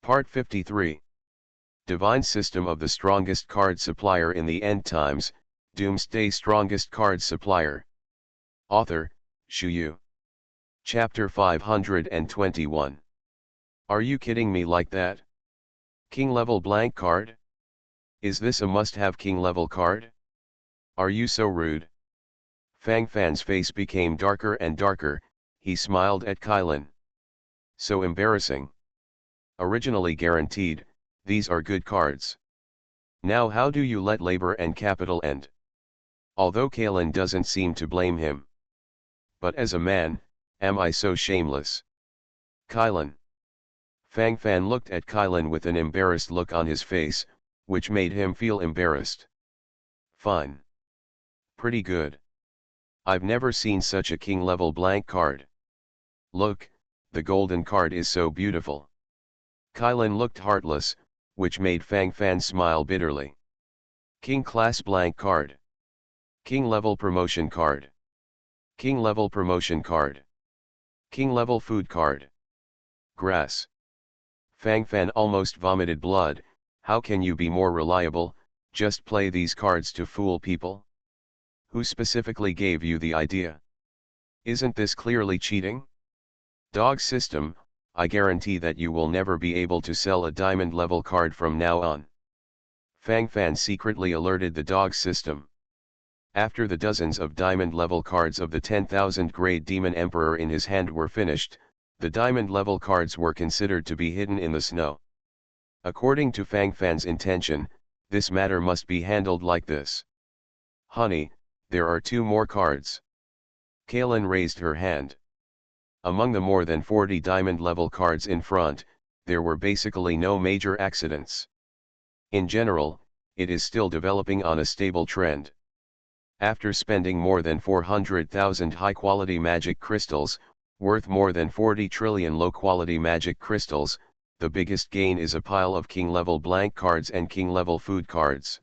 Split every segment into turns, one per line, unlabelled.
Part 53. Divine System of the Strongest Card Supplier in the End Times, Doomsday Strongest Card Supplier. Author, Shu. Chapter 521. Are you kidding me like that? King level blank card? Is this a must-have king level card? Are you so rude? Fang Fan's face became darker and darker. He smiled at Kylan. So embarrassing. Originally guaranteed, these are good cards. Now how do you let labor and capital end? Although Kylan doesn't seem to blame him. But as a man, am I so shameless? Kylan. Fang Fan looked at Kylan with an embarrassed look on his face, which made him feel embarrassed. Fine. Pretty good. I've never seen such a king level blank card. Look, the golden card is so beautiful. Kylan looked heartless, which made Fang Fan smile bitterly. King class blank card. King level promotion card. King level promotion card. King level food card. Grass. Fang Fan almost vomited blood. How can you be more reliable? Just play these cards to fool people? Who specifically gave you the idea? Isn't this clearly cheating? Dog system, I guarantee that you will never be able to sell a diamond level card from now on. Fang Fan secretly alerted the dog system. After the dozens of diamond level cards of the 10,000 grade Demon Emperor in his hand were finished, the diamond level cards were considered to be hidden in the snow. According to Fang Fan's intention, this matter must be handled like this. Honey, there are 2 more cards. Kylan raised her hand. Among the more than 40 diamond level cards in front, there were basically no major accidents. In general, it is still developing on a stable trend. After spending more than 400,000 high-quality magic crystals, worth more than 40 trillion low-quality magic crystals, the biggest gain is a pile of king-level blank cards and king-level food cards.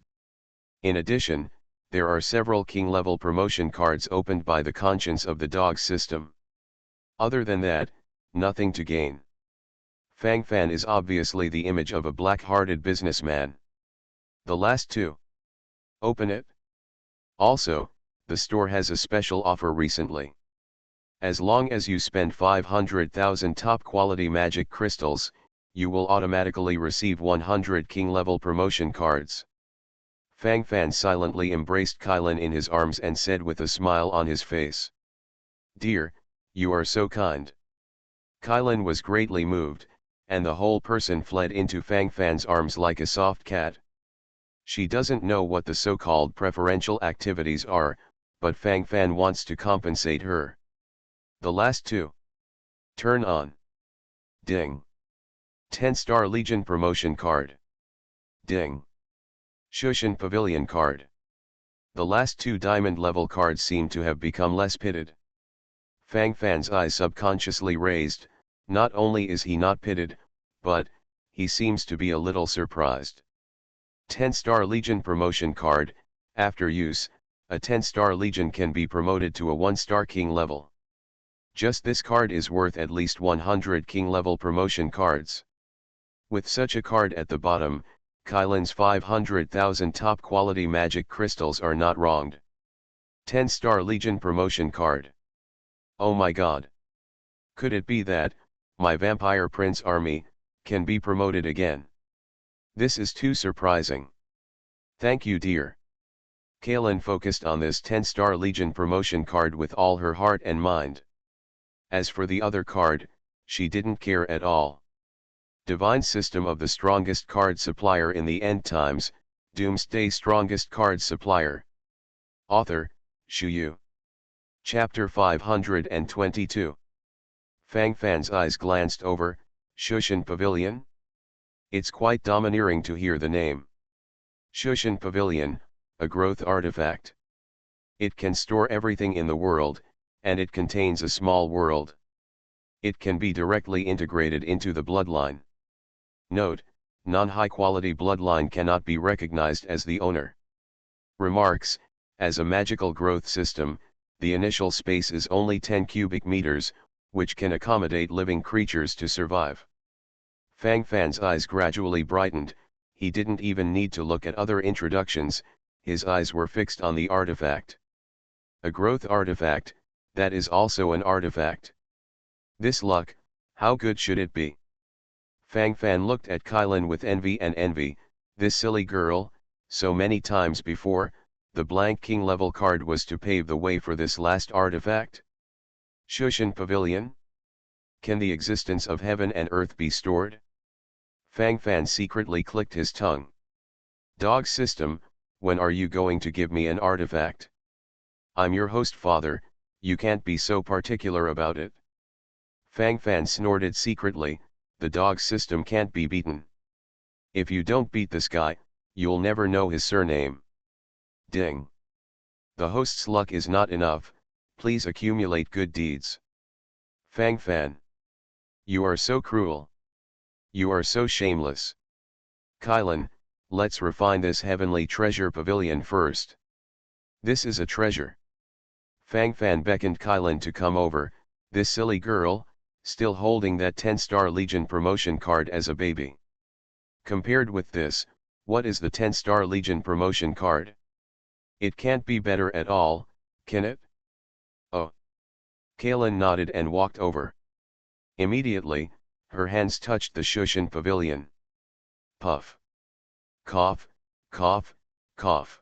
In addition, there are several king-level promotion cards opened by the conscience of the dog system. Other than that, nothing to gain. Fang Fan is obviously the image of a black-hearted businessman. The last 2. Open it. Also, the store has a special offer recently. As long as you spend 500,000 top-quality magic crystals, you will automatically receive 100 king-level promotion cards. Fang Fan silently embraced Kylan in his arms and said with a smile on his face. Dear, you are so kind. Kylan was greatly moved, and the whole person fled into Fang Fan's arms like a soft cat. She doesn't know what the so-called preferential activities are, but Fang Fan wants to compensate her. The last 2. Turn on. Ding. 10-star Legion promotion card. Ding. Shushan Pavilion card. The last 2 diamond level cards seem to have become less pitted. Fang Fan's eyes subconsciously raised. Not only is he not pitted, but he seems to be a little surprised. 10-star Legion promotion card. After use, a 10-star Legion can be promoted to a 1-star king level. Just this card is worth at least 100 king level promotion cards. With such a card at the bottom, Kylan's 500,000 top quality magic crystals are not wronged. 10-star Legion promotion card. Oh my god. Could it be that my Vampire Prince army can be promoted again? This is too surprising. Thank you, dear. Kylan focused on this 10-star Legion promotion card with all her heart and mind. As for the other card, she didn't care at all. Divine System of the Strongest Card Supplier in the End Times, Doomsday Strongest Card Supplier. Author, Shu. Chapter 522. Fang Fan's eyes glanced over. Shushan Pavilion? It's quite domineering to hear the name. Shushan Pavilion, a growth artifact. It can store everything in the world, and it contains a small world. It can be directly integrated into the bloodline. Note, non-high-quality bloodline cannot be recognized as the owner. Remarks, as a magical growth system, the initial space is only 10 cubic meters, which can accommodate living creatures to survive. Fang Fan's eyes gradually brightened. He didn't even need to look at other introductions, his eyes were fixed on the artifact. A growth artifact, that is also an artifact. This luck, how good should it be? Fang Fan looked at Kylan with envy, this silly girl, so many times before, the blank king level card was to pave the way for this last artifact. Shushan Pavilion? Can the existence of heaven and earth be stored? Fang Fan secretly clicked his tongue. Dog system, when are you going to give me an artifact? I'm your host father, you can't be so particular about it. Fang Fan snorted secretly, the dog system can't be beaten. If you don't beat this guy, you'll never know his surname. Ding. The host's luck is not enough, please accumulate good deeds. Fang Fan. You are so cruel. You are so shameless. Kylan, let's refine this heavenly treasure pavilion first. This is a treasure. Fang Fan beckoned Kylan to come over, this silly girl, still holding that 10-star Legion promotion card as a baby. Compared with this, what is the 10-star Legion promotion card? It can't be better at all, can it? Oh. Kylan nodded and walked over. Immediately, her hands touched the Shushan Pavilion. Puff. Cough, cough, cough.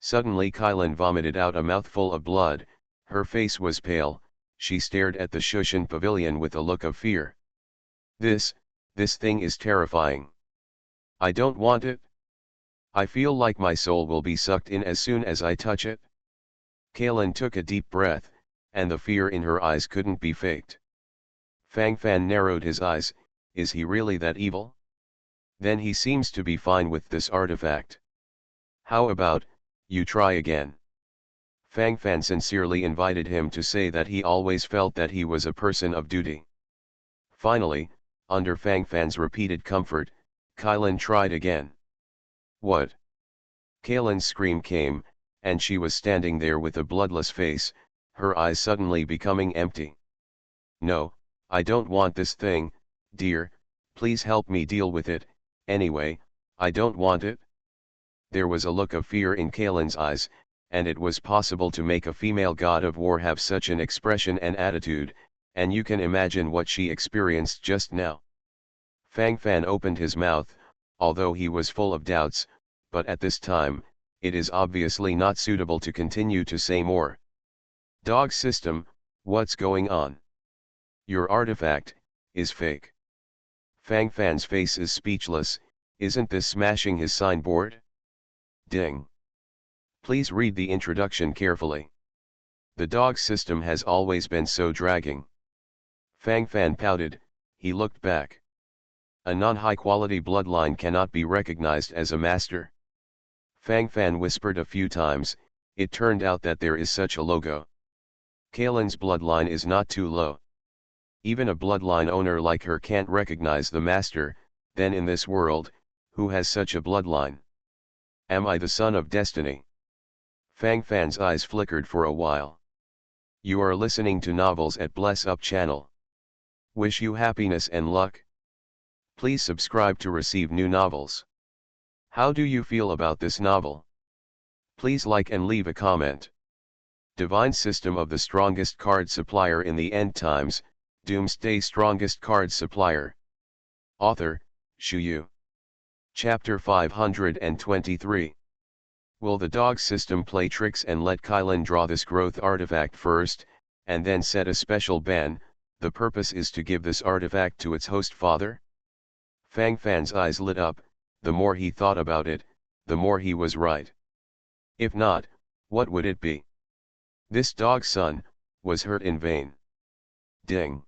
Suddenly Kylan vomited out a mouthful of blood, her face was pale, she stared at the Shushan Pavilion with a look of fear. This thing is terrifying. I don't want it. I feel like my soul will be sucked in as soon as I touch it. Kylan took a deep breath, and the fear in her eyes couldn't be faked. Fang Fan narrowed his eyes, is he really that evil? Then he seems to be fine with this artifact. How about, you try again? Fang Fan sincerely invited him to say that he always felt that he was a person of duty. Finally, under Fang Fan's repeated comfort, Kylan tried again. What? Kylan's scream came, and she was standing there with a bloodless face, her eyes suddenly becoming empty. No, I don't want this thing, dear, please help me deal with it, anyway, I don't want it. There was a look of fear in Kylan's eyes, and it was possible to make a female god of war have such an expression and attitude, and you can imagine what she experienced just now. Fang Fan opened his mouth, although he was full of doubts, but at this time, it is obviously not suitable to continue to say more. Dog system, what's going on? Your artifact is fake. Fang Fan's face is speechless, isn't this smashing his signboard? Ding. Please read the introduction carefully. The dog system has always been so dragging. Fang Fan pouted, he looked back. A non-high quality bloodline cannot be recognized as a master. Fang Fan whispered a few times, it turned out that there is such a logo. Kylan's bloodline is not too low. Even a bloodline owner like her can't recognize the master, then in this world, who has such a bloodline? Am I the son of destiny? Fang Fan's eyes flickered for a while. You are listening to novels at Bless Up channel. Wish you happiness and luck. Please subscribe to receive new novels. How do you feel about this novel? Please like and leave a comment. Divine System of the Strongest Card Supplier in the End Times, Doomsday Strongest Card Supplier. Author, Shu. Chapter 523. Will the dog system play tricks and let Kylan draw this growth artifact first, and then set a special ban? The purpose is to give this artifact to its host father? Fang Fan's eyes lit up, the more he thought about it, the more he was right. If not, what would it be? This dog's son was hurt in vain. Ding.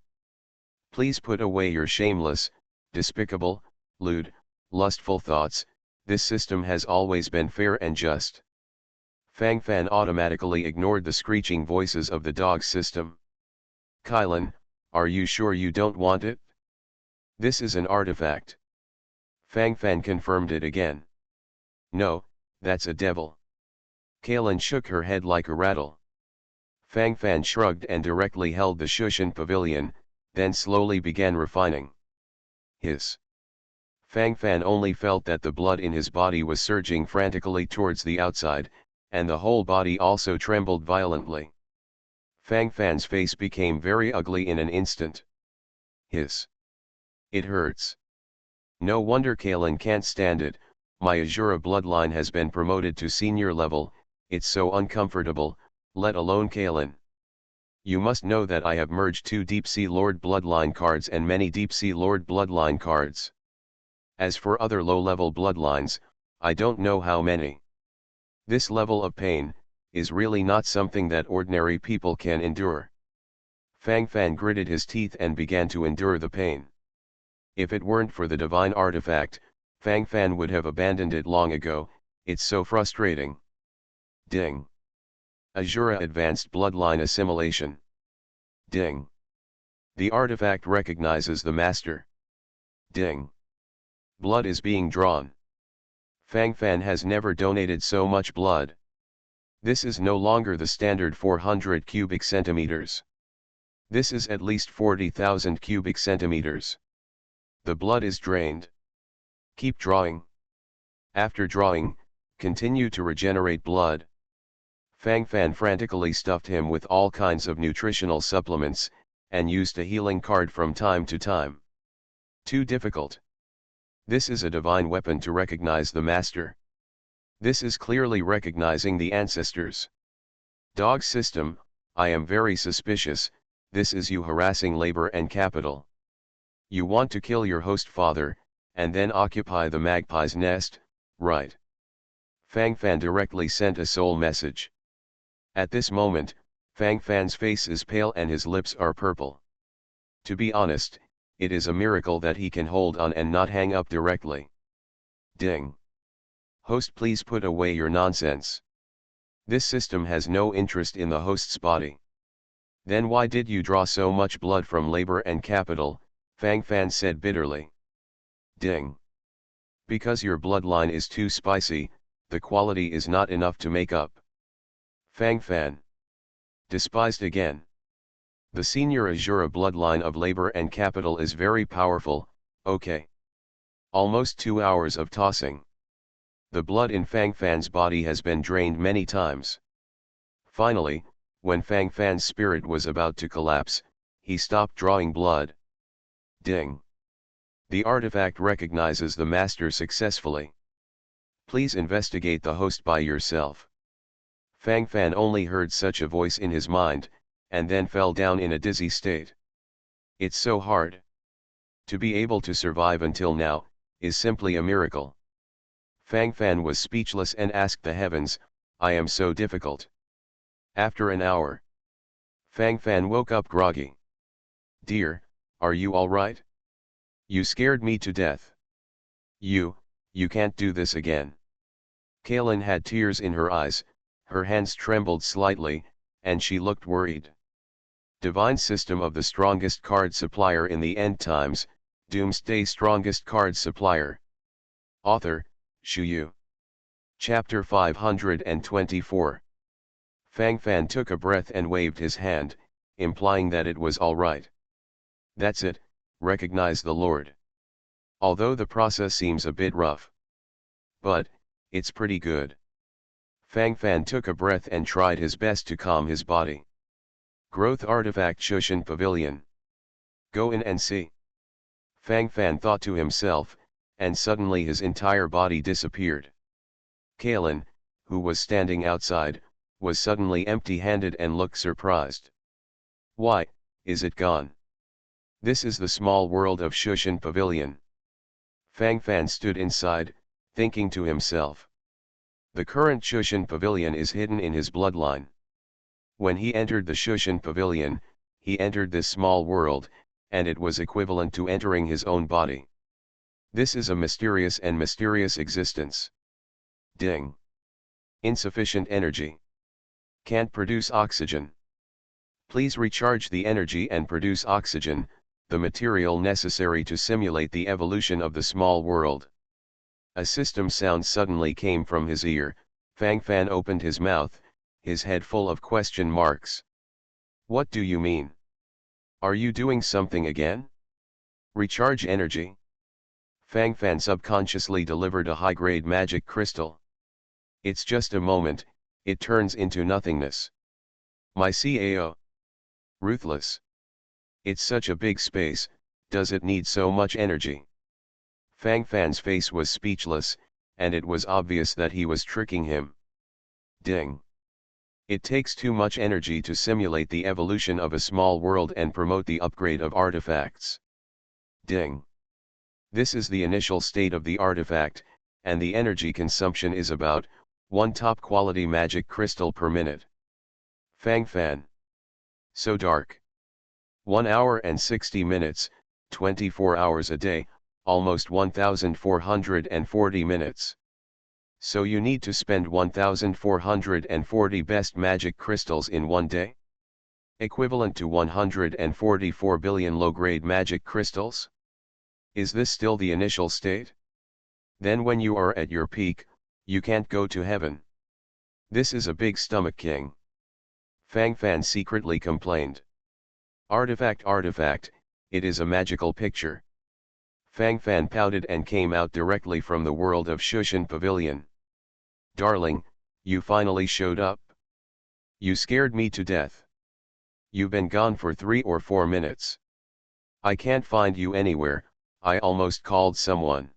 Please put away your shameless, despicable, lewd, lustful thoughts, this system has always been fair and just. Fang Fan automatically ignored the screeching voices of the dog system. Kylan, are you sure you don't want it? This is an artifact. Fang Fan confirmed it again. No, that's a devil. Kylan shook her head like a rattle. Fang Fan shrugged and directly held the Shushan Pavilion, then slowly began refining. His Fang Fan only felt that the blood in his body was surging frantically towards the outside, and the whole body also trembled violently. Fang Fan's face became very ugly in an instant. It hurts. No wonder Kalen can't stand it. My Azura bloodline has been promoted to senior level, it's so uncomfortable, let alone Kalen. You must know that I have merged 2 Deep Sea Lord bloodline cards and many Deep Sea Lord bloodline cards. As for other low-level bloodlines, I don't know how many. This level of pain is really not something that ordinary people can endure. Fang Fan gritted his teeth and began to endure the pain. If it weren't for the divine artifact, Fang Fan would have abandoned it long ago, it's so frustrating. Ding. Azura Advanced Bloodline Assimilation. Ding. The artifact recognizes the master. Ding. Blood is being drawn. Fang Fan has never donated so much blood. This is no longer the standard 400 cubic centimeters. This is at least 40,000 cubic centimeters. The blood is drained. Keep drawing. After drawing, continue to regenerate blood. Fang Fan frantically stuffed him with all kinds of nutritional supplements, and used a healing card from time to time. Too difficult. This is a divine weapon to recognize the master. This is clearly recognizing the ancestors. Dog system, I am very suspicious, this is you harassing labor and capital. You want to kill your host father, and then occupy the magpie's nest, right? Fang Fan directly sent a soul message. At this moment, Fang Fan's face is pale and his lips are purple. To be honest, it is a miracle that he can hold on and not hang up directly. Ding. Host, please put away your nonsense. This system has no interest in the host's body. Then why did you draw so much blood from labor and capital? Fang Fan said bitterly. Ding. Because your bloodline is too spicy, the quality is not enough to make up. Fang Fan. Despised again. The senior Azura bloodline of labor and capital is very powerful, okay. Almost 2 hours of tossing. The blood in Fang Fan's body has been drained many times. Finally, when Fang Fan's spirit was about to collapse, he stopped drawing blood. Ding. The artifact recognizes the master successfully. Please investigate the host by yourself. Fang Fan only heard such a voice in his mind, and then fell down in a dizzy state. It's so hard. To be able to survive until now, is simply a miracle. Fang Fan was speechless and asked the heavens, I am so difficult. After an hour, Fang Fan woke up groggy. Dear, are you alright? You scared me to death. You can't do this again. Kalen had tears in her eyes, her hands trembled slightly, and she looked worried. Divine System of the Strongest Card Supplier in the End Times, Doomsday Strongest Card Supplier. Author, Shu Yu. Chapter 524. Fang Fan took a breath and waved his hand, implying that it was all right. That's it, recognize the Lord. Although the process seems a bit rough. But, it's pretty good. Fang Fan took a breath and tried his best to calm his body. Growth Artifact Shushan Pavilion. Go in and see. Fang Fan thought to himself, and suddenly his entire body disappeared. Kalen, who was standing outside, was suddenly empty-handed and looked surprised. Why, is it gone? This is the small world of Shushan Pavilion. Fang Fan stood inside, thinking to himself. The current Shushan Pavilion is hidden in his bloodline. When he entered the Shushan Pavilion, he entered this small world, and it was equivalent to entering his own body. This is a mysterious and mysterious existence. Ding. Insufficient energy. Can't produce oxygen. Please recharge the energy and produce oxygen, the material necessary to simulate the evolution of the small world. A system sound suddenly came from his ear. Fang Fan opened his mouth, his head full of question marks. What do you mean? Are you doing something again? Recharge energy? Fang Fan subconsciously delivered a high-grade magic crystal. It's just a moment, it turns into nothingness. My CAO. Ruthless. It's such a big space, does it need so much energy? Fang Fan's face was speechless, and it was obvious that he was tricking him. Ding. It takes too much energy to simulate the evolution of a small world and promote the upgrade of artifacts. Ding. This is the initial state of the artifact, and the energy consumption is about 1 top quality magic crystal per minute. Fang Fan. So dark. 1 hour and 60 minutes, 24 hours a day, almost 1,440 minutes. So you need to spend 1,440 best magic crystals in one day? Equivalent to 144 billion low-grade magic crystals? Is this still the initial state? Then when you are at your peak, you can't go to heaven. This is a big stomach king. Fang Fan secretly complained. Artifact, it is a magical picture. Fang Fan pouted and came out directly from the world of Shushan Pavilion. Darling, you finally showed up. You scared me to death. You've been gone for 3 or 4 minutes. I can't find you anywhere, I almost called someone.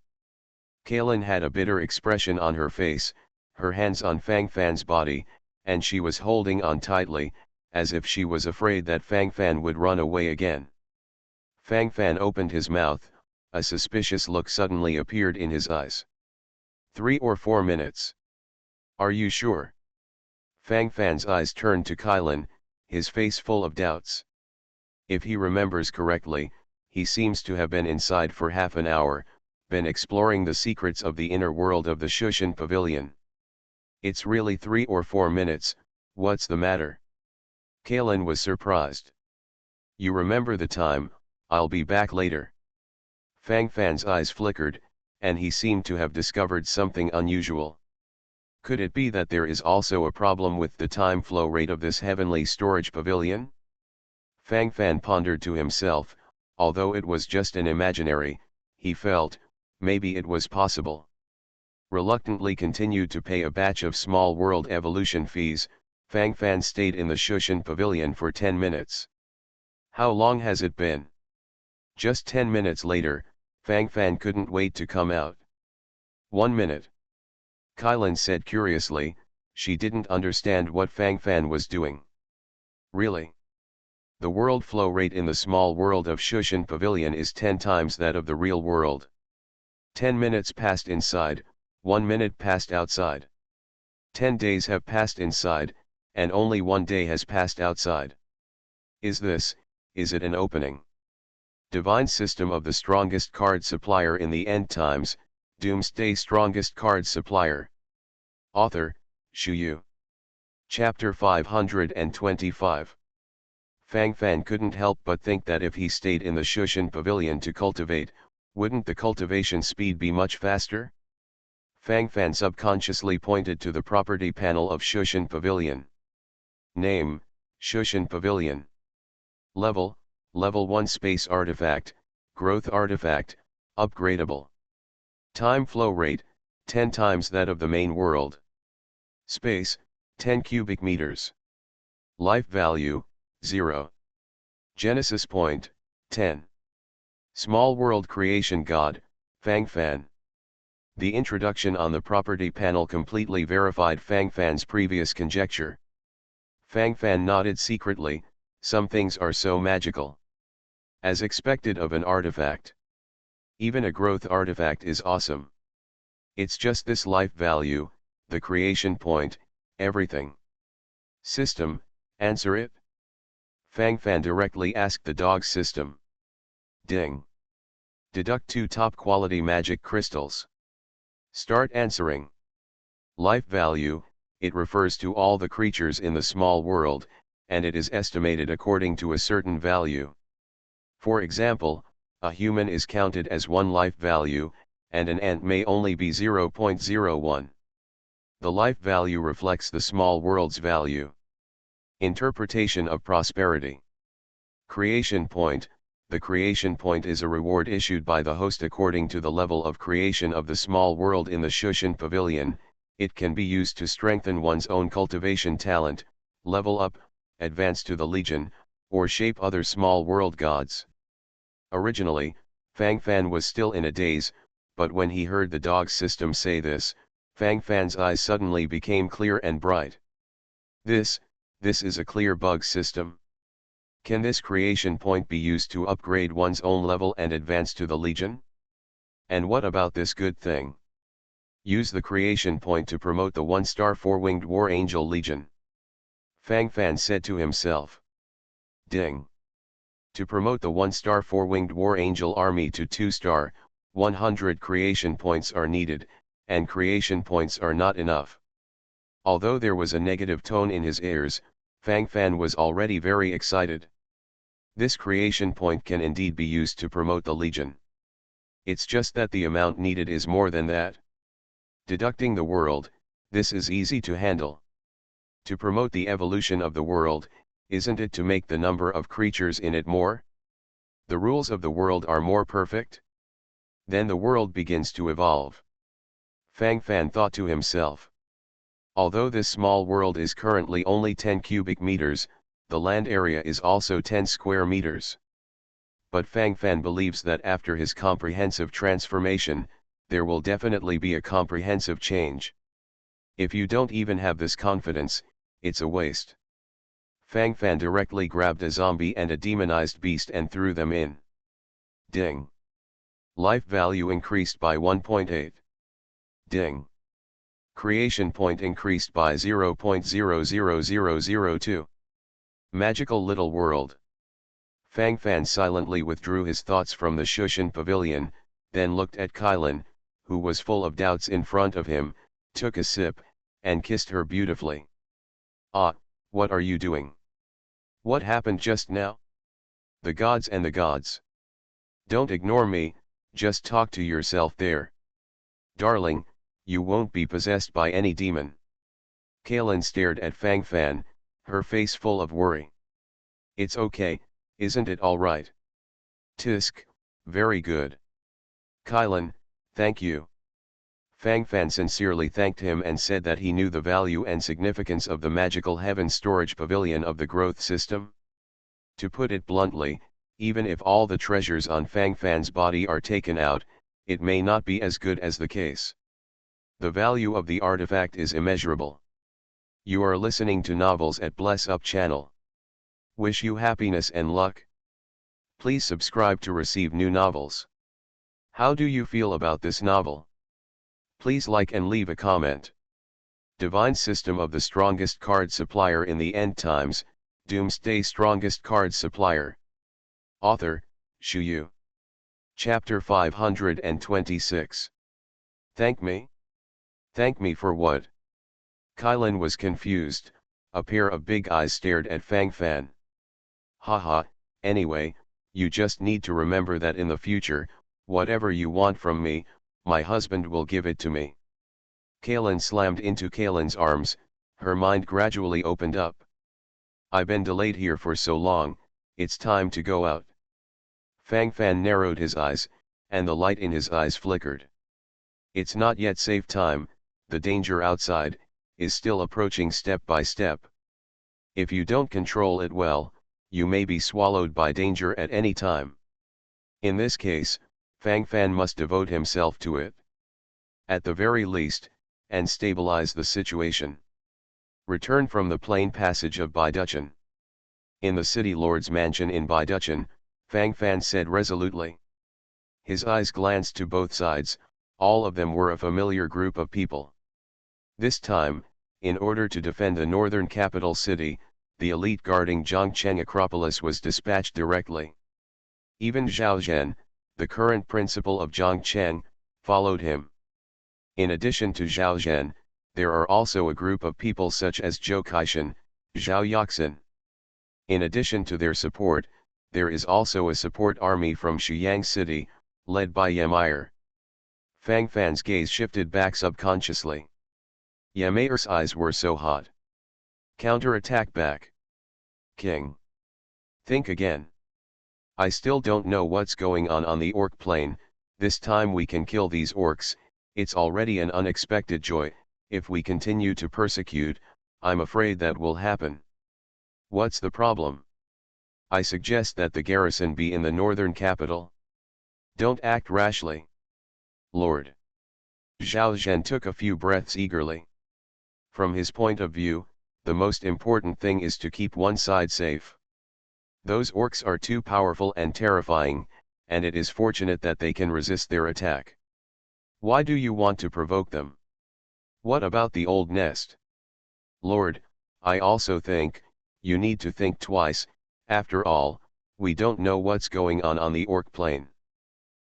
Kaylin had a bitter expression on her face, her hands on Fang Fan's body, and she was holding on tightly, as if she was afraid that Fang Fan would run away again. Fang Fan opened his mouth, a suspicious look suddenly appeared in his eyes. 3 or 4 minutes. Are you sure? Fang Fan's eyes turned to Kailin, his face full of doubts. If he remembers correctly, he seems to have been inside for half an hour, been exploring the secrets of the inner world of the Shushan Pavilion. It's really 3 or 4 minutes, what's the matter? Kailin was surprised. You remember the time, I'll be back later. Fang Fan's eyes flickered, and he seemed to have discovered something unusual. Could it be that there is also a problem with the time flow rate of this heavenly storage pavilion? Fang Fan pondered to himself, although it was just an imaginary, he felt, maybe it was possible. Reluctantly continued to pay a batch of small world evolution fees, Fang Fan stayed in the Shushan Pavilion for 10 minutes. How long has it been? Just 10 minutes later, Fang Fan couldn't wait to come out. 1 minute. Kailin said curiously, she didn't understand what Fang Fan was doing. Really? The world flow rate in the small world of Shushan Pavilion is 10 times that of the real world. 10 minutes passed inside, 1 minute passed outside. 10 days have passed inside, and only 1 day has passed outside. Is it an opening? Divine system of the strongest card supplier in the end times, Doomsday strongest card supplier. Author, Shu Yu. Chapter 525. Fang Fan couldn't help but think that if he stayed in the Shushan Pavilion to cultivate, wouldn't the cultivation speed be much faster? Fang Fan subconsciously pointed to the property panel of Shushan Pavilion. Name, Shushan Pavilion. Level 1 Space Artifact, Growth Artifact, Upgradable. Time flow rate, 10 times that of the main world. Space, 10 cubic meters. Life value, 0. Genesis point, 10. Small world creation god, Fang Fan. The introduction on the property panel completely verified Fang Fan's previous conjecture. Fang Fan nodded secretly, some things are so magical. As expected of an artifact. Even a growth artifact is awesome. It's just this life value, the creation point, everything. System, answer it. Fang Fan directly asked the dog system. Ding. Deduct 2 top quality magic crystals. Start answering. Life value, it refers to all the creatures in the small world, and it is estimated according to a certain value. For example, a human is counted as 1 life value, and an ant may only be 0.01. The life value reflects the small world's value. Interpretation of prosperity. Creation point, The creation point is a reward issued by the host according to the level of creation of the small world in the Shushan Pavilion. It can be used to strengthen one's own cultivation talent, level up, advance to the Legion, or shape other small world gods. Originally, Fang Fan was still in a daze, but when he heard the dog system say this, Fang Fan's eyes suddenly became clear and bright. This is a clear bug system. Can this creation point be used to upgrade one's own level and advance to the Legion? And what about this good thing? Use the creation point to promote the 1-star 4-winged War Angel Legion. Fang Fan said to himself. Ding. To promote the 1-star 4-winged War Angel army to 2-star, 100 creation points are needed, and creation points are not enough. Although there was a negative tone in his ears, Fang Fan was already very excited. This creation point can indeed be used to promote the Legion. It's just that the amount needed is more than that. Deducting the world, this is easy to handle. To promote the evolution of the world, isn't it to make the number of creatures in it more? The rules of the world are more perfect? Then the world begins to evolve. Fang Fan thought to himself. Although this small world is currently only 10 cubic meters, the land area is also 10 square meters. But Fang Fan believes that after his comprehensive transformation, there will definitely be a comprehensive change. If you don't even have this confidence, it's a waste. Fang Fan directly grabbed a zombie and a demonized beast and threw them in. Ding. Life value increased by 1.8. Ding. Creation point increased by 0.00002. Magical little world. Fang Fan silently withdrew his thoughts from the Shushan Pavilion, then looked at Kylan, who was full of doubts in front of him, took a sip, and kissed her beautifully. Ah, what are you doing? What happened just now? The gods and the gods. Don't ignore me, just talk to yourself there. Darling, you won't be possessed by any demon. Kylan stared at Fang Fan, her face full of worry. It's okay, isn't it all right? Tisk, very good. Kylan, thank you. Fang Fan sincerely thanked him and said that he knew the value and significance of the magical heaven storage pavilion of the growth system. To put it bluntly, even if all the treasures on Fang Fan's body are taken out, it may not be as good as the case. The value of the artifact is immeasurable. You are listening to Novels at Bless Up channel. Wish you happiness and luck. Please subscribe to receive new novels. How do you feel about this novel? Please like and leave a comment. Divine System of the Strongest Card Supplier in the End Times, Doomsday Strongest Card Supplier. Author, Shu Yu. Chapter 526. Thank me? Thank me for what? Kylan was confused, a pair of big eyes stared at Fang Fan. Haha, anyway, you just need to remember that in the future, whatever you want from me, my husband will give it to me. Kylan slammed into Kylan's arms, her mind gradually opened up. I've been delayed here for so long, it's time to go out. Fang Fan narrowed his eyes, and the light in his eyes flickered. It's not yet safe time, the danger outside is still approaching step by step. If you don't control it well, you may be swallowed by danger at any time. In this case, Fang Fan must devote himself to it. At the very least, and stabilize the situation. Return from the plain passage of Baiduchan. In the city lord's mansion in Baiduchan, Fang Fan said resolutely. His eyes glanced to both sides, all of them were a familiar group of people. This time, in order to defend the northern capital city, the elite guarding Zhongcheng Acropolis was dispatched directly. Even Zhao Zhen, the current principal of Zhongcheng, followed him. In addition to Zhao Zhen, there are also a group of people such as Zhou Kaishan, Zhao Yaxin. In addition to their support, there is also a support army from Shuyang City, led by Yamair. Fang Fan's gaze shifted back subconsciously. Yamair's eyes were so hot. Counter-attack back. King. Think again. I still don't know what's going on the orc plane. This time we can kill these orcs. It's already an unexpected joy. If we continue to persecute, I'm afraid that will happen. What's the problem? I suggest that the garrison be in the northern capital. Don't act rashly. Lord. Zhao Zhen took a few breaths eagerly. From his point of view, the most important thing is to keep one side safe. Those orcs are too powerful and terrifying, and it is fortunate that they can resist their attack. Why do you want to provoke them? What about the old nest? Lord, I also think, you need to think twice. After all, we don't know what's going on the orc plane.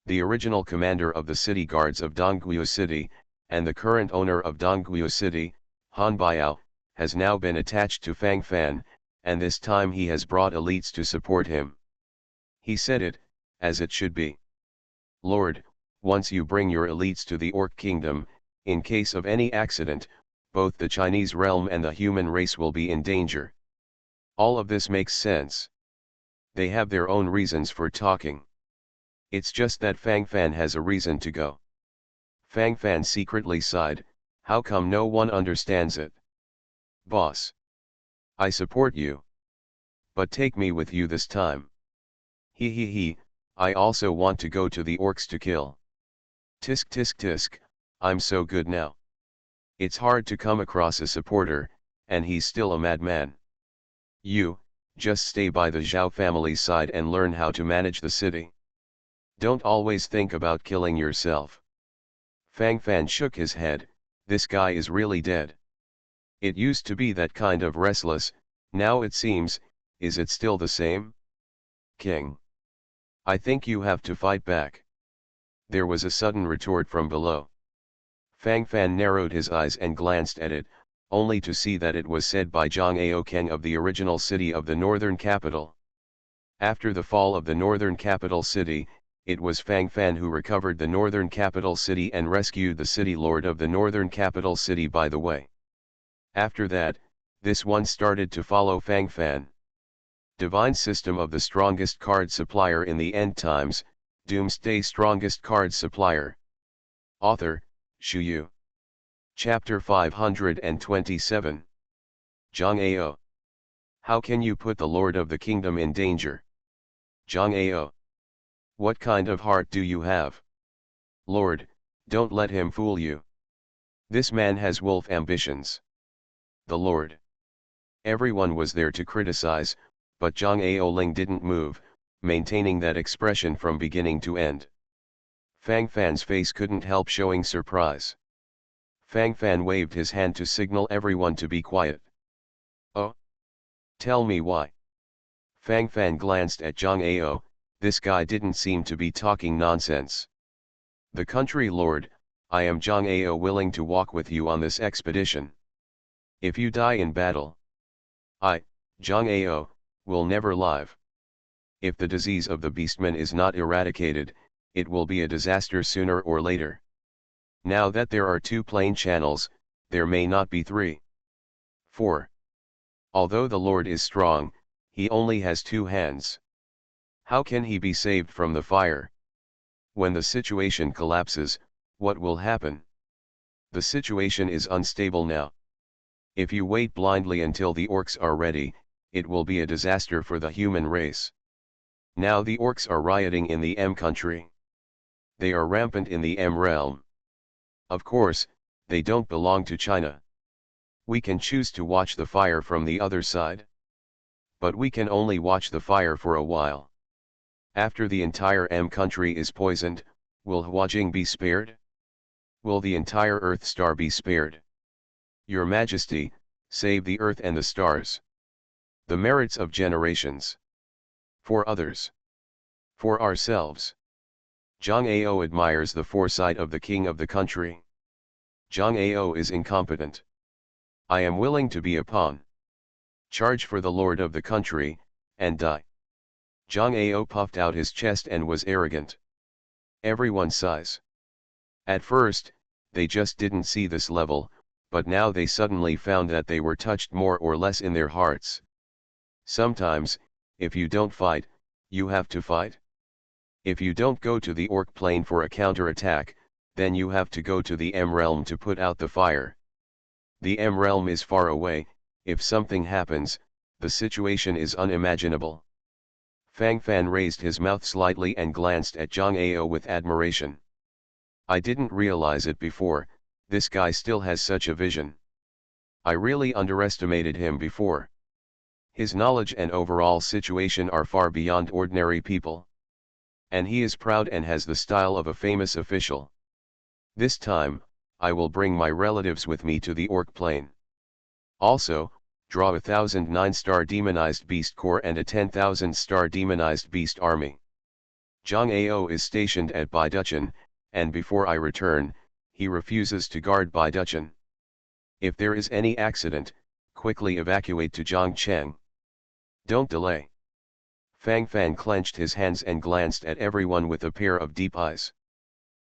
The original commander of the city guards of Dongguo City, and the current owner of Dongguo City, Han Biao, has now been attached to Fang Fan, and this time he has brought elites to support him. He said it, as it should be. Lord, once you bring your elites to the Orc Kingdom, in case of any accident, both the Chinese realm and the human race will be in danger. All of this makes sense. They have their own reasons for talking. It's just that Fang Fan has a reason to go. Fang Fan secretly sighed, how come no one understands it? Boss. I support you. But take me with you this time. He, I also want to go to the orcs to kill. Tisk tisk tisk, I'm so good now. It's hard to come across a supporter, and he's still a madman. You, just stay by the Zhao family's side and learn how to manage the city. Don't always think about killing yourself. Fang Fan shook his head, this guy is really dead. It used to be that kind of restless, now it seems, is it still the same? King. I think you have to fight back. There was a sudden retort from below. Fang Fan narrowed his eyes and glanced at it, only to see that it was said by Zhang Ao Keng of the original city of the northern capital. After the fall of the northern capital city, it was Fang Fan who recovered the northern capital city and rescued the city lord of the northern capital city by the way. After that, this one started to follow Fang Fan. Divine System of the Strongest Card Supplier in the End Times, Doomsday Strongest Card Supplier. Author, Shu Yu. Chapter 527. Zhang Ao. How can you put the Lord of the Kingdom in danger? Zhang Ao. What kind of heart do you have? Lord, don't let him fool you. This man has wolf ambitions. The Lord. Everyone was there to criticize, but Zhang Ao Ling didn't move, maintaining that expression from beginning to end. Fang Fan's face couldn't help showing surprise. Fang Fan waved his hand to signal everyone to be quiet. Oh? Tell me why. Fang Fan glanced at Zhang Ao, this guy didn't seem to be talking nonsense. The country lord, I am Zhang Ao willing to walk with you on this expedition. If you die in battle, I, Zhang Ao, will never live. If the disease of the beastman is not eradicated, it will be a disaster sooner or later. Now that there are 2 plain channels, there may not be 3. 4. Although the Lord is strong, he only has 2 hands. How can he be saved from the fire? When the situation collapses, what will happen? The situation is unstable now. If you wait blindly until the orcs are ready, it will be a disaster for the human race. Now the orcs are rioting in the M country. They are rampant in the M realm. Of course, they don't belong to China. We can choose to watch the fire from the other side. But we can only watch the fire for a while. After the entire M country is poisoned, will Huajing be spared? Will the entire Earth star be spared? Your Majesty, save the Earth and the stars. The merits of generations. For others. For ourselves. Zhang Ao admires the foresight of the king of the country. Zhang Ao is incompetent. I am willing to be a pawn. Charge for the lord of the country, and die. Zhang Ao puffed out his chest and was arrogant. Everyone sighs. At first, they just didn't see this level, but now they suddenly found that they were touched more or less in their hearts. Sometimes, if you don't fight, you have to fight? If you don't go to the orc plane for a counterattack, then you have to go to the M realm to put out the fire. The M realm is far away. If something happens, the situation is unimaginable. Fang Fan raised his mouth slightly and glanced at Zhang Ao with admiration. I didn't realize it before, this guy still has such a vision. I really underestimated him before. His knowledge and overall situation are far beyond ordinary people. And he is proud and has the style of a famous official. This time, I will bring my relatives with me to the orc plane. Also, draw 1,000 9-star demonized beast corps and a 10,000-star demonized beast army. Zhang Ao is stationed at Baiduchen, and before I return, he refuses to guard Baiduchen. If there is any accident, quickly evacuate to Zhangcheng. Don't delay. Fang Fan clenched his hands and glanced at everyone with a pair of deep eyes.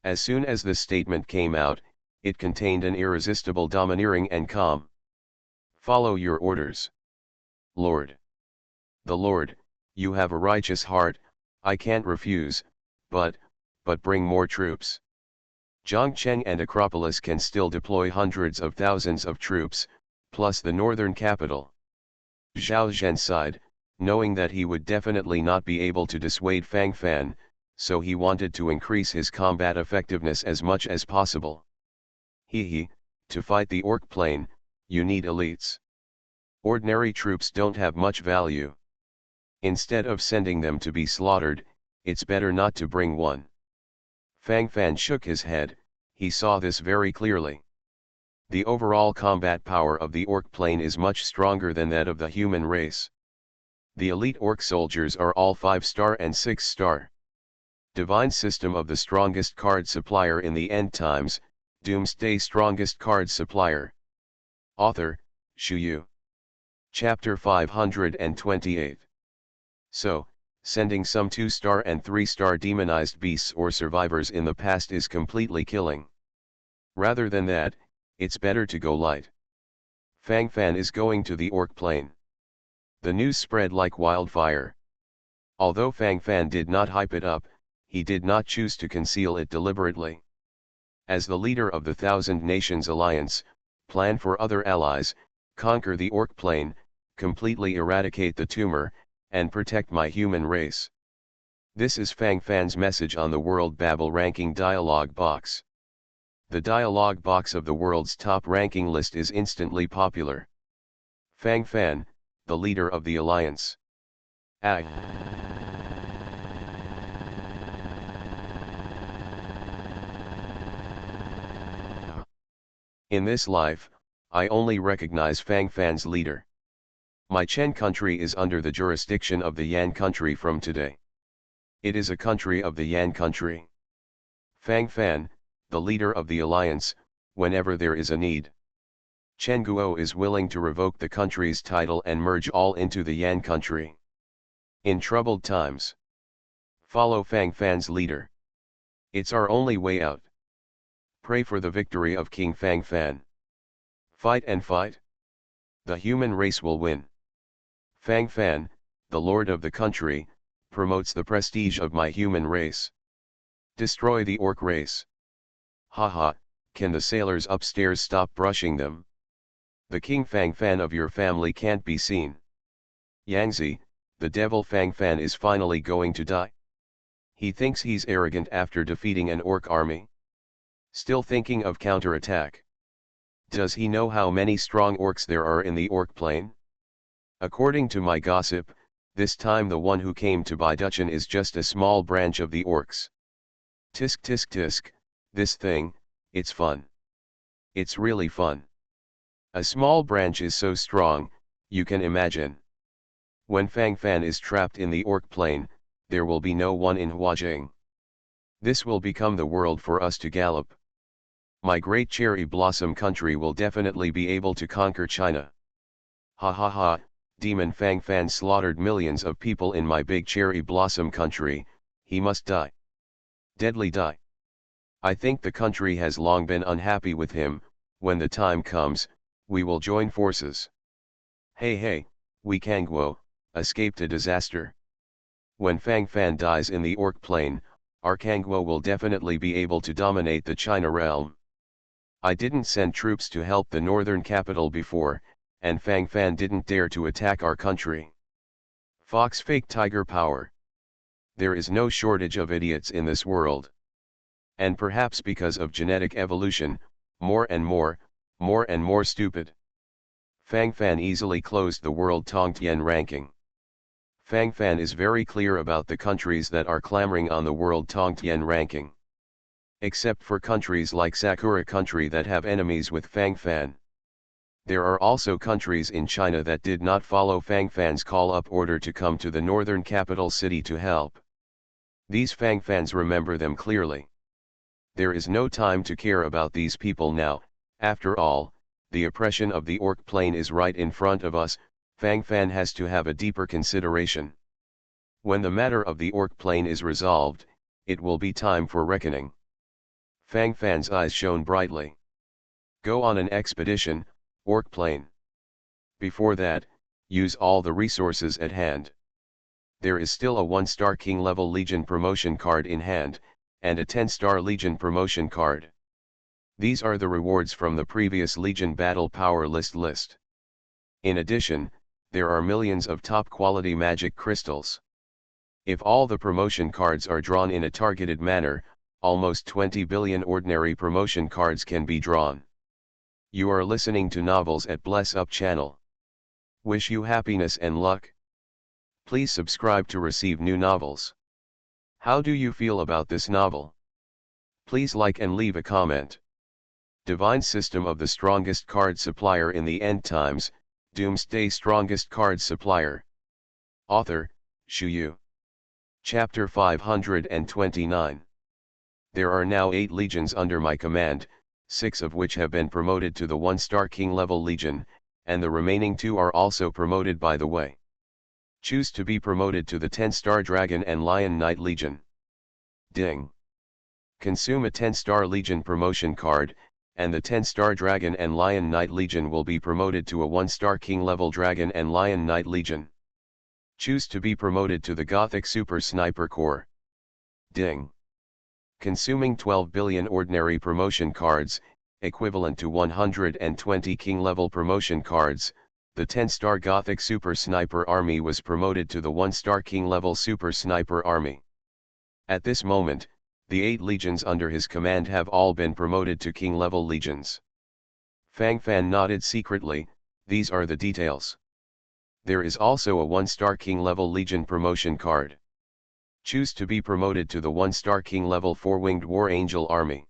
As soon as the statement came out, it contained an irresistible domineering and calm. Follow your orders. Lord. The Lord, you have a righteous heart, I can't refuse, but bring more troops. Zhangcheng and Acropolis can still deploy hundreds of thousands of troops, plus the northern capital. Zhao Zhen sighed, knowing that he would definitely not be able to dissuade Fang Fan, so he wanted to increase his combat effectiveness as much as possible. To fight the orc plane, you need elites. Ordinary troops don't have much value. Instead of sending them to be slaughtered, it's better not to bring one. Fang Fan shook his head, he saw this very clearly. The overall combat power of the orc plane is much stronger than that of the human race. The elite orc soldiers are all 5-star and 6-star. Divine system of the strongest card supplier in the end times, Doomsday strongest card supplier. Author, Shu Yu. Chapter 528. So, sending some 2-star and 3-star demonized beasts or survivors in the past is completely killing. Rather than that, it's better to go light. Fang Fan is going to the orc plane. The news spread like wildfire. Although Fang Fan did not hype it up, he did not choose to conceal it deliberately. As the leader of the Thousand Nations Alliance, plan for other allies, conquer the orc plane, completely eradicate the tumor, and protect my human race. This is Fang Fan's message on the World Babel ranking dialog box. The dialog box of the world's top ranking list is instantly popular. Fang Fan, the leader of the alliance. In this life, I only recognize Fang Fan's leader. My Chen country is under the jurisdiction of the Yan country from today. It is a country of the Yan country. Fang Fan, the leader of the alliance, whenever there is a need. Chen Guo is willing to revoke the country's title and merge all into the Yan country. In troubled times, follow Fang Fan's leader. It's our only way out. Pray for the victory of King Fang Fan. Fight and fight. The human race will win. Fang Fan, the lord of the country, promotes the prestige of my human race. Destroy the orc race. Haha, can the sailors upstairs stop brushing them? The King Fang Fan of your family can't be seen. Yangzi, the devil Fang Fan is finally going to die. He thinks he's arrogant after defeating an orc army. Still thinking of counterattack. Does he know how many strong orcs there are in the orc plane? According to my gossip, this time the one who came to Baiduchen is just a small branch of the orcs. Tisk tisk tisk, this thing, it's fun. It's really fun. A small branch is so strong, you can imagine. When Fang Fan is trapped in the orc plane, there will be no one in Huajing. This will become the world for us to gallop. My great cherry blossom country will definitely be able to conquer China. Ha ha ha, Demon Fang Fan slaughtered millions of people in my big cherry blossom country, he must die. Deadly die. I think the country has long been unhappy with him. When the time comes, we will join forces. Hey, we Kangguo, escaped a disaster. When Fang Fan dies in the Orc plane, Arkangwo will definitely be able to dominate the China realm. I didn't send troops to help the northern capital before, and Fang Fan didn't dare to attack our country. Fox fake tiger power. There is no shortage of idiots in this world. And perhaps because of genetic evolution, more and more stupid. Fang Fan easily closed the world Tongtian ranking. Fang Fan is very clear about the countries that are clamoring on the world Tongtian ranking. Except for countries like Sakura country that have enemies with Fang Fan. There are also countries in China that did not follow Fang Fan's call-up order to come to the northern capital city to help. These Fang Fans remember them clearly. There is no time to care about these people now. After all, the oppression of the Orc plane is right in front of us. Fang Fan has to have a deeper consideration. When the matter of the Orc plane is resolved, it will be time for reckoning. Fang Fan's eyes shone brightly. Go on an expedition, Orc plane. Before that, use all the resources at hand. There is still a 1-star King level Legion promotion card in hand, and a 10-star Legion promotion card. These are the rewards from the previous Legion battle power list. In addition, there are millions of top-quality magic crystals. If all the promotion cards are drawn in a targeted manner, almost 20 billion ordinary promotion cards can be drawn. You are listening to Novels at Bless Up channel. Wish you happiness and luck. Please subscribe to receive new novels. How do you feel about this novel? Please like and leave a comment. Divine System of the Strongest Card Supplier in the End Times, Doomsday Strongest Card Supplier. Author, Shu Yu. Chapter 529. There are now 8 legions under my command, 6 of which have been promoted to the 1-star King level Legion, and the remaining 2 are also promoted by the way. Choose to be promoted to the 10-star Dragon and Lion Knight Legion. Ding. Consume a 10-star Legion promotion card, and the 10-star Dragon and Lion Knight Legion will be promoted to a 1-star King level Dragon and Lion Knight Legion. Choose to be promoted to the Gothic Super Sniper Corps. Ding. Consuming 12 billion ordinary promotion cards, equivalent to 120 King level promotion cards, the 10-star Gothic Super Sniper Army was promoted to the 1-star King level Super Sniper Army. At this moment, the 8 legions under his command have all been promoted to King level legions. Fang Fan nodded secretly. These are the details. There is also a 1-star King level Legion promotion card. Choose to be promoted to the 1-star King level 4-winged War Angel Army.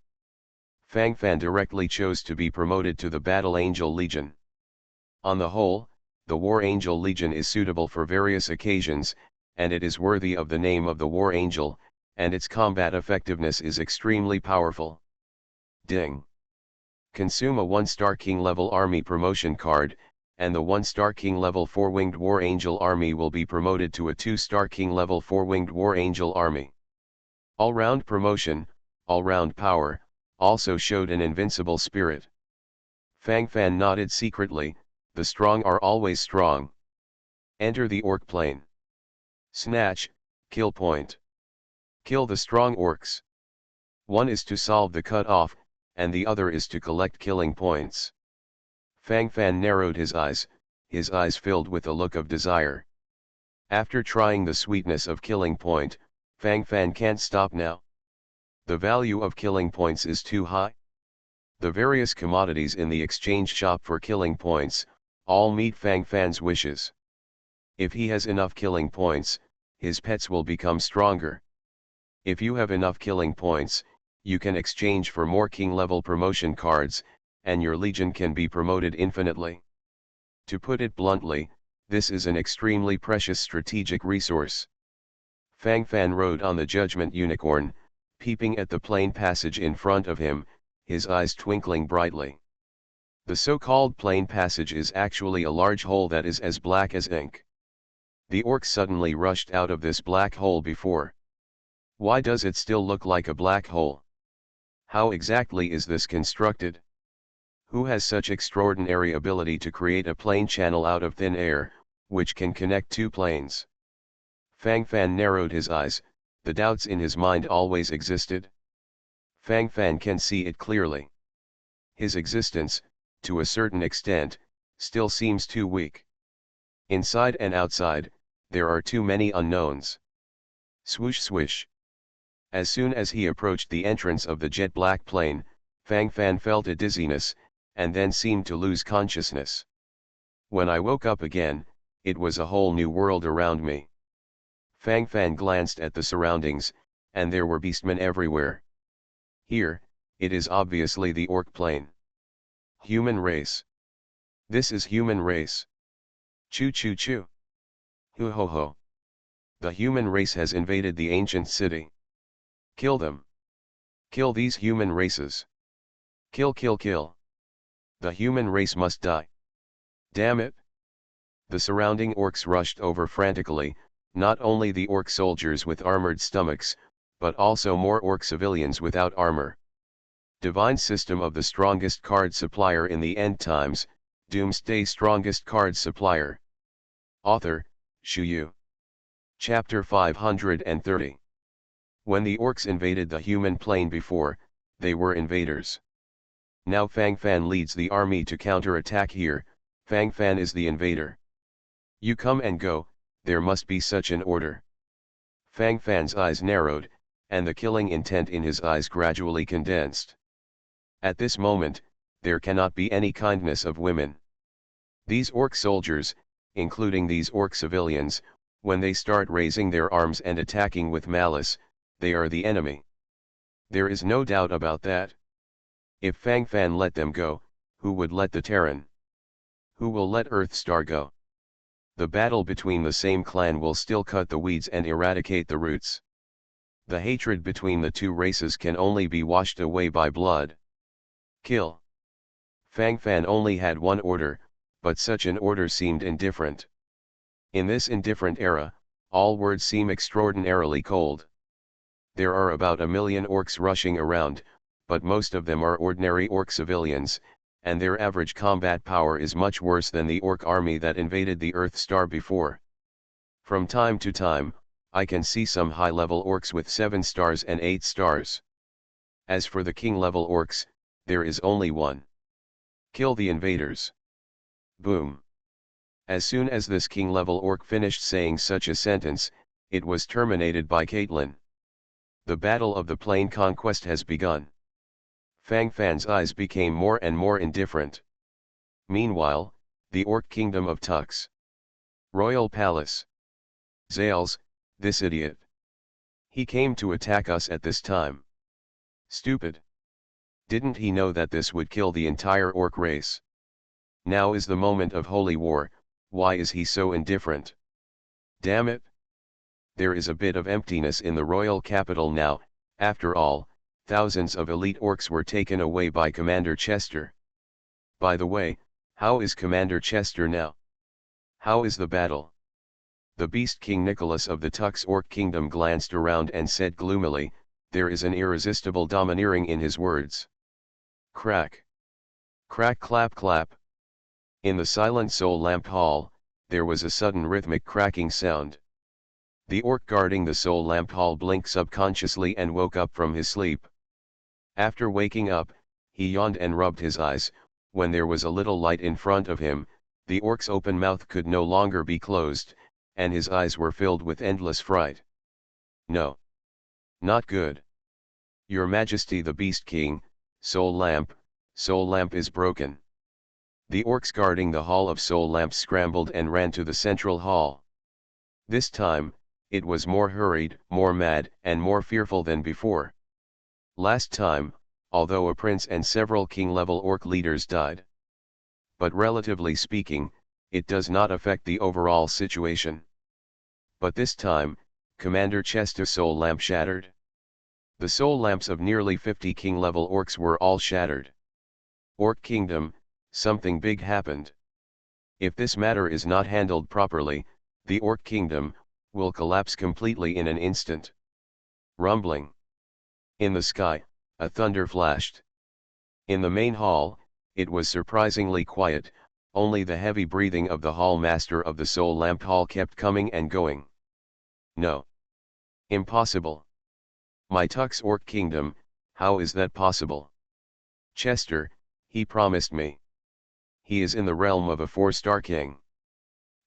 Fang Fan directly chose to be promoted to the Battle Angel Legion. On the whole, the War Angel Legion is suitable for various occasions, and it is worthy of the name of the War Angel, and its combat effectiveness is extremely powerful. Ding. Consume a 1-star King level Army promotion card, and the 1-star King level 4-winged War Angel Army will be promoted to a 2-star King level 4-winged War Angel Army. All-round promotion, all-round power, also showed an invincible spirit. Fang Fan nodded secretly. The strong are always strong. Enter the Orc plane. Snatch, kill point. Kill the strong orcs. One is to solve the cut-off, and the other is to collect killing points. Fang Fan narrowed his eyes filled with a look of desire. After trying the sweetness of killing point, Fang Fan can't stop now. The value of killing points is too high. The various commodities in the exchange shop for killing points, all meet Fang Fan's wishes. If he has enough killing points, his pets will become stronger. If you have enough killing points, you can exchange for more King level promotion cards, and your legion can be promoted infinitely. To put it bluntly, this is an extremely precious strategic resource. Fang Fan rode on the Judgment Unicorn, peeping at the plain passage in front of him, his eyes twinkling brightly. The so-called plain passage is actually a large hole that is as black as ink. The orc suddenly rushed out of this black hole before. Why does it still look like a black hole? How exactly is this constructed? Who has such extraordinary ability to create a plane channel out of thin air, which can connect 2 planes? Fang Fan narrowed his eyes, the doubts in his mind always existed. Fang Fan can see it clearly. His existence, to a certain extent, still seems too weak. Inside and outside, there are too many unknowns. Swoosh swish. As soon as he approached the entrance of the jet-black plane, Fang Fan felt a dizziness, and then seemed to lose consciousness. When I woke up again, it was a whole new world around me. Fang Fan glanced at the surroundings, and there were beastmen everywhere. Here, it is obviously the orc plane. Human race. This is human race. Choo choo choo. Hoo ho ho. The human race has invaded the ancient city. Kill them. Kill these human races. Kill kill kill. The human race must die. Damn it. The surrounding orcs rushed over frantically, not only the orc soldiers with armored stomachs, but also more orc civilians without armor. Divine system of the strongest card supplier in the end times, Doomsday strongest card supplier. Author, Shu Yu. Chapter 530. When the orcs invaded the human plane before, they were invaders. Now Fang Fan leads the army to counter-attack here. Fang Fan is the invader. You come and go, there must be such an order. Fang Fan's eyes narrowed, and the killing intent in his eyes gradually condensed. At this moment, there cannot be any kindness of women. These orc soldiers, including these orc civilians, when they start raising their arms and attacking with malice, they are the enemy. There is no doubt about that. If Fang Fan let them go, who would let the Terran? Who will let Earthstar go? The battle between the same clan will still cut the weeds and eradicate the roots. The hatred between the two races can only be washed away by blood. Kill. Fang Fan only had one order, but such an order seemed indifferent. In this indifferent era, all words seem extraordinarily cold. There are about 1 million orcs rushing around, but most of them are ordinary orc civilians, and their average combat power is much worse than the orc army that invaded the Earth Star before. From time to time, I can see some high-level orcs with 7 stars and 8 stars. As for the king-level orcs, there is only one. Kill the invaders. Boom. As soon as this king-level orc finished saying such a sentence, it was terminated by Caitlin. The battle of the plane conquest has begun. Fang Fan's eyes became more and more indifferent. Meanwhile, the orc kingdom of Tux. Royal Palace. Zales, this idiot. He came to attack us at this time. Stupid. Didn't he know that this would kill the entire orc race? Now is the moment of holy war, why is he so indifferent? Damn it. There is a bit of emptiness in the royal capital now. After all, thousands of elite orcs were taken away by Commander Chester. By the way, how is Commander Chester now? How is the battle? The Beast King Nicholas of the Tux Orc Kingdom glanced around and said gloomily, there is an irresistible domineering in his words. Crack. Crack clap clap. In the silent soul lamp hall, there was a sudden rhythmic cracking sound. The orc guarding the soul lamp hall blinked subconsciously and woke up from his sleep. After waking up, he yawned and rubbed his eyes. When there was a little light in front of him, the orc's open mouth could no longer be closed, and his eyes were filled with endless fright. No. Not good. Your Majesty the Beast King, soul lamp is broken. The orcs guarding the Hall of Soul Lamps scrambled and ran to the central hall. This time, it was more hurried, more mad, and more fearful than before. Last time, although a prince and several king-level orc leaders died. But relatively speaking, it does not affect the overall situation. But this time, Commander Chester's soul lamp shattered. The soul lamps of nearly 50 king-level orcs were all shattered. Orc Kingdom, something big happened. If this matter is not handled properly, the Orc Kingdom will collapse completely in an instant. Rumbling. In the sky, a thunder flashed. In the main hall, it was surprisingly quiet, only the heavy breathing of the hall master of the Soul Lamp Hall kept coming and going. No. Impossible. My Tux Orc Kingdom, how is that possible? Chester, he promised me. He is in the realm of a 4-star king.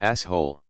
Asshole.